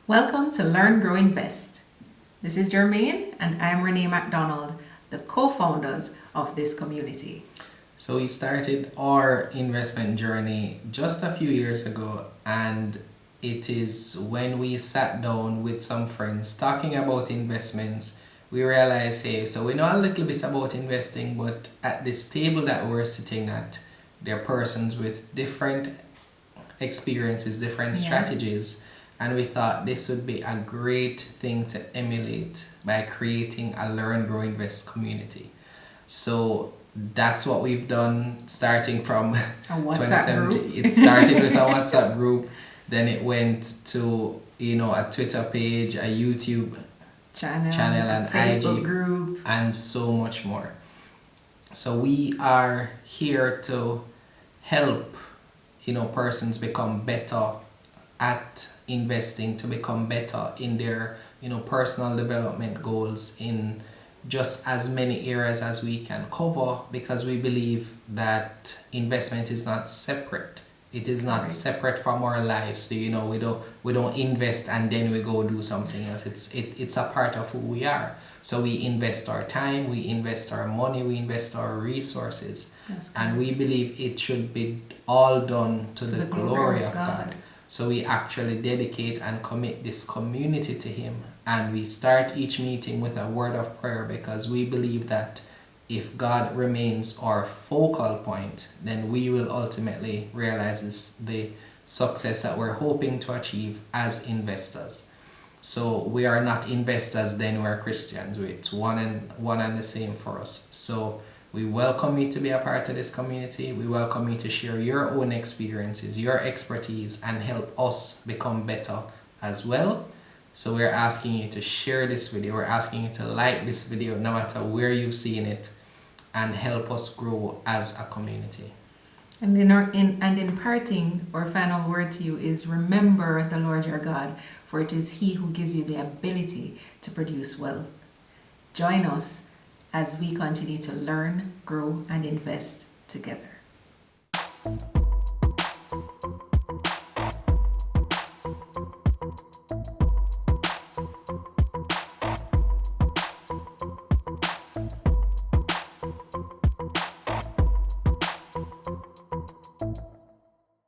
Welcome to Learn, Grow, Invest. This is Jermaine and I'm Renee MacDonald, the co-founders of this community. So we started our investment journey just a few years ago, and it is when we sat down with some friends talking about investments, we realized, hey, so we know a little bit about investing, but at this table that we're sitting at, there are persons with different experiences, different strategies, and we thought this would be a great thing to emulate by creating a Learn, Grow, Invest community. So that's what we've done, starting from A WhatsApp 2017. group. It started with a WhatsApp group, then it went to a Twitter page, a YouTube channel and Facebook IG group, and so much more. So we are here to help persons become better at investing, to become better in their personal development goals in just as many areas as we can cover, because we believe that investment is not separate. It is not separate from our lives. So we don't invest and then we go do something else. It's a part of who we are. So we invest our time, we invest our money, we invest our resources, and we believe it should be all done to the glory of God. So we actually dedicate and commit this community to Him, and we start each meeting with a word of prayer, because we believe that if God remains our focal point, then we will ultimately realize the success that we're hoping to achieve as investors. So we are not investors, then we're Christians. It's one and the same for us. So we welcome you to be a part of this community. We welcome you to share your own experiences, your expertise, and help us become better as well. So we're asking you to share this video. We're asking you to like this video no matter where you've seen it, and help us grow as a community. And in parting, our final word to you is, remember the Lord your God, for it is He who gives you the ability to produce wealth. Join us as we continue to learn, grow, and invest together.